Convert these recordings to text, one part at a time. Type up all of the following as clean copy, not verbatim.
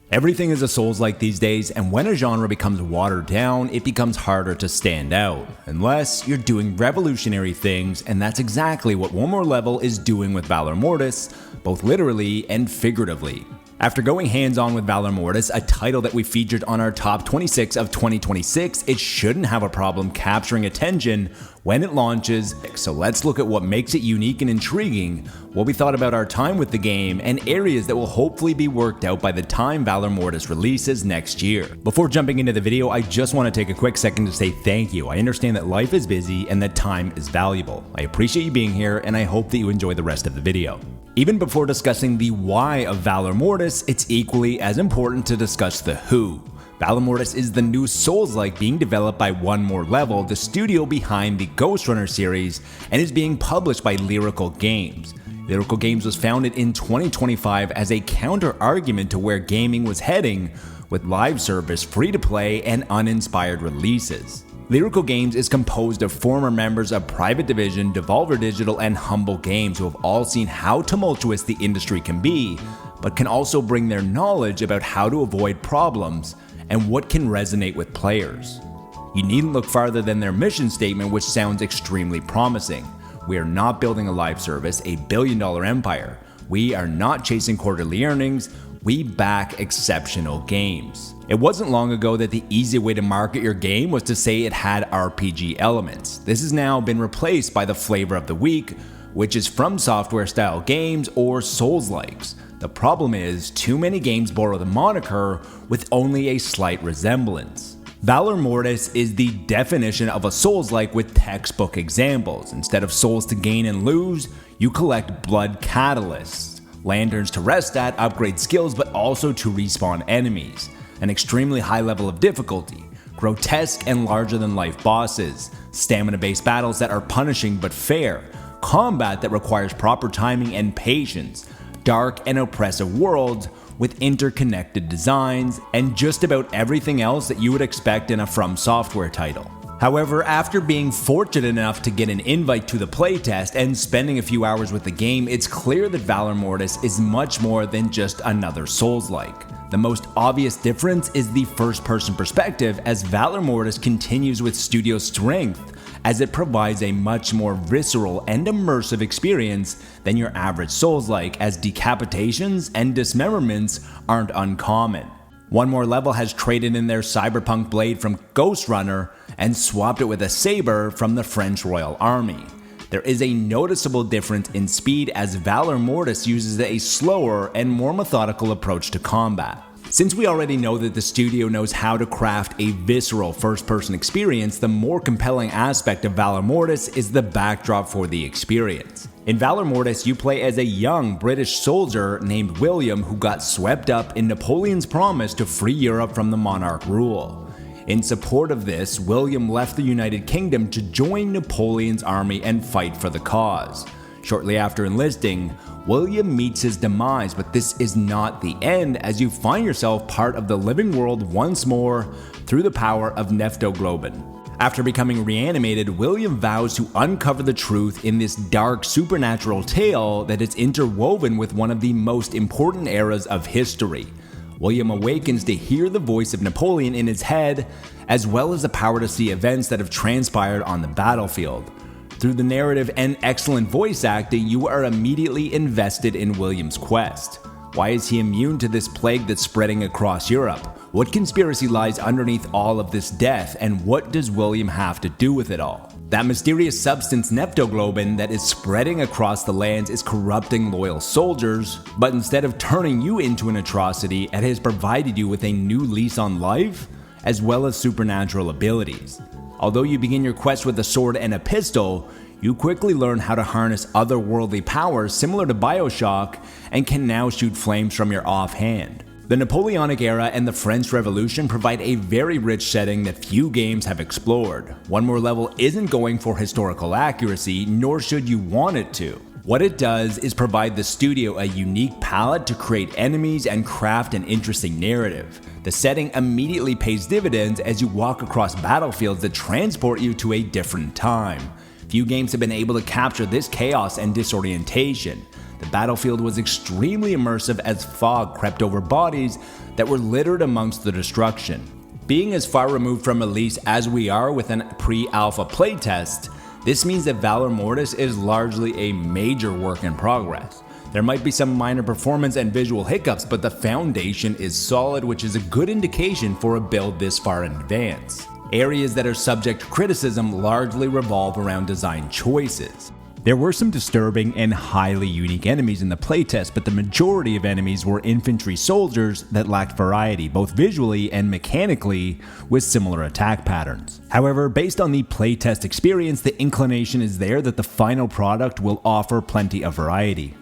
Everything is a Souls-like these days, and when a genre becomes watered down, it becomes harder to stand out, unless you're doing revolutionary things, and that's exactly what One More Level is doing with Valor Mortis, both literally and figuratively. After going hands-on with Valor Mortis, a title that we featured on our top 26 of 2026, it shouldn't have a problem capturing attention when it launches. So let's look at what makes it unique and intriguing, what we thought about our time with the game, and areas that will hopefully be worked out by the time Valor Mortis releases next year. Before jumping into the video, I just want to take a quick second to say thank you. I understand that life is busy and that time is valuable. I appreciate you being here, and I hope that you enjoy the rest of the video. Even before discussing the why of Valor Mortis, it's equally as important to discuss the who. Valor Mortis is the new Souls-like being developed by One More Level, the studio behind the Ghost Runner series, and is being published by Lyrical Games. Lyrical Games was founded in 2025 as a counter-argument to where gaming was heading, with live service, free-to-play, and uninspired releases. Lyrical Games is composed of former members of Private Division, Devolver Digital, and Humble Games who have all seen how tumultuous the industry can be, but can also bring their knowledge about how to avoid problems and what can resonate with players. You needn't look farther than their mission statement, which sounds extremely promising. We are not building a live service, a billion-dollar empire. We are not chasing quarterly earnings. We back exceptional games. It wasn't long ago that the easy way to market your game was to say it had RPG elements. This has now been replaced by the flavor of the week, which is From Software style games or Souls-likes. The problem is, too many games borrow the moniker with only a slight resemblance. Valor Mortis is the definition of a Souls-like with textbook examples. Instead of souls to gain and lose, you collect blood catalysts, lanterns to rest at, upgrade skills, but also to respawn enemies. An extremely high level of difficulty, grotesque and larger than life bosses, stamina-based battles that are punishing but fair, combat that requires proper timing and patience, dark and oppressive worlds with interconnected designs, and just about everything else that you would expect in a From Software title. However, after being fortunate enough to get an invite to the playtest and spending a few hours with the game, it's clear that Valor Mortis is much more than just another Souls-like. The most obvious difference is the first-person perspective, as Valor Mortis continues with studio strength, as it provides a much more visceral and immersive experience than your average Souls-like, as decapitations and dismemberments aren't uncommon. One More Level has traded in their cyberpunk blade from Ghost Runner and swapped it with a saber from the French Royal Army. There is a noticeable difference in speed, as Valor Mortis uses a slower and more methodical approach to combat. Since we already know that the studio knows how to craft a visceral first-person experience, the more compelling aspect of Valor Mortis is the backdrop for the experience. In Valor Mortis, you play as a young British soldier named William who got swept up in Napoleon's promise to free Europe from the monarch rule. In support of this, William left the United Kingdom to join Napoleon's army and fight for the cause. Shortly after enlisting, William meets his demise, but this is not the end, as you find yourself part of the living world once more through the power of Neptoglobin. After becoming reanimated, William vows to uncover the truth in this dark supernatural tale that is interwoven with one of the most important eras of history. William awakens to hear the voice of Napoleon in his head, as well as the power to see events that have transpired on the battlefield. Through the narrative and excellent voice acting, you are immediately invested in William's quest. Why is he immune to this plague that's spreading across Europe? What conspiracy lies underneath all of this death, and what does William have to do with it all? That mysterious substance Neptoglobin that is spreading across the lands is corrupting loyal soldiers, but instead of turning you into an atrocity, it has provided you with a new lease on life, as well as supernatural abilities. Although you begin your quest with a sword and a pistol, you quickly learn how to harness otherworldly powers similar to BioShock, and can now shoot flames from your offhand. The Napoleonic Era and the French Revolution provide a very rich setting that few games have explored. One More Level isn't going for historical accuracy, nor should you want it to. What it does is provide the studio a unique palette to create enemies and craft an interesting narrative. The setting immediately pays dividends as you walk across battlefields that transport you to a different time. Few games have been able to capture this chaos and disorientation. The battlefield was extremely immersive as fog crept over bodies that were littered amongst the destruction. Being as far removed from release as we are with a pre-alpha playtest, this means that Valor Mortis is largely a major work in progress. There might be some minor performance and visual hiccups, but the foundation is solid, which is a good indication for a build this far in advance. Areas that are subject to criticism largely revolve around design choices. There were some disturbing and highly unique enemies in the playtest, but the majority of enemies were infantry soldiers that lacked variety, both visually and mechanically, with similar attack patterns. However, based on the playtest experience, the inclination is there that the final product will offer plenty of variety.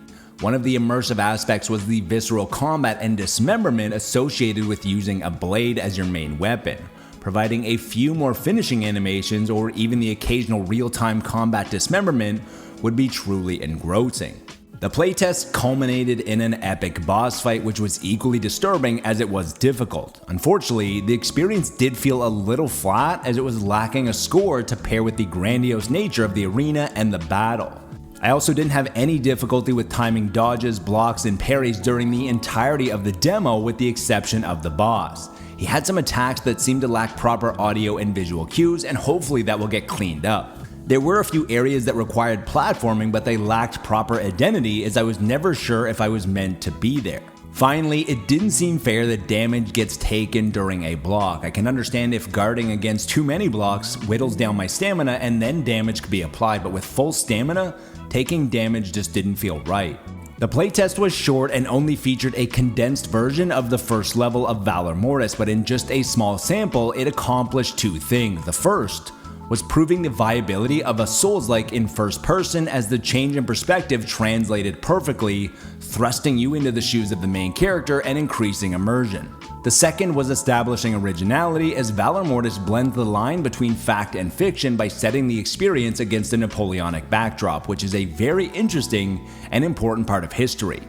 One of the immersive aspects was the visceral combat and dismemberment associated with using a blade as your main weapon. Providing a few more finishing animations or even the occasional real-time combat dismemberment would be truly engrossing. The playtest culminated in an epic boss fight which was equally disturbing as it was difficult. Unfortunately, the experience did feel a little flat as it was lacking a score to pair with the grandiose nature of the arena and the battle. I also didn't have any difficulty with timing dodges, blocks, and parries during the entirety of the demo with the exception of the boss. He had some attacks that seemed to lack proper audio and visual cues, and hopefully that will get cleaned up. There were a few areas that required platforming, but they lacked proper identity as I was never sure if I was meant to be there. Finally, it didn't seem fair that damage gets taken during a block. I can understand if guarding against too many blocks whittles down my stamina and then damage could be applied, but with full stamina, taking damage just didn't feel right. The playtest was short and only featured a condensed version of the first level of Valor Mortis, but in just a small sample, it accomplished two things. The first was proving the viability of a Souls-like in first person as the change in perspective translated perfectly, thrusting you into the shoes of the main character and increasing immersion. The second was establishing originality as Valor Mortis blends the line between fact and fiction by setting the experience against a Napoleonic backdrop, which is a very interesting and important part of history.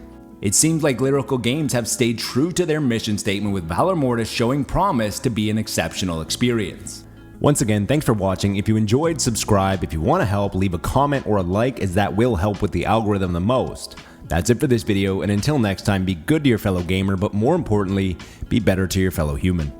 It seems like Lyrical Games have stayed true to their mission statement with Valor Mortis showing promise to be an exceptional experience. Once again, thanks for watching. If you enjoyed, subscribe. If you want to help, leave a comment or a like as that will help with the algorithm the most. That's it for this video, and until next time, be good to your fellow gamer, but more importantly, be better to your fellow human.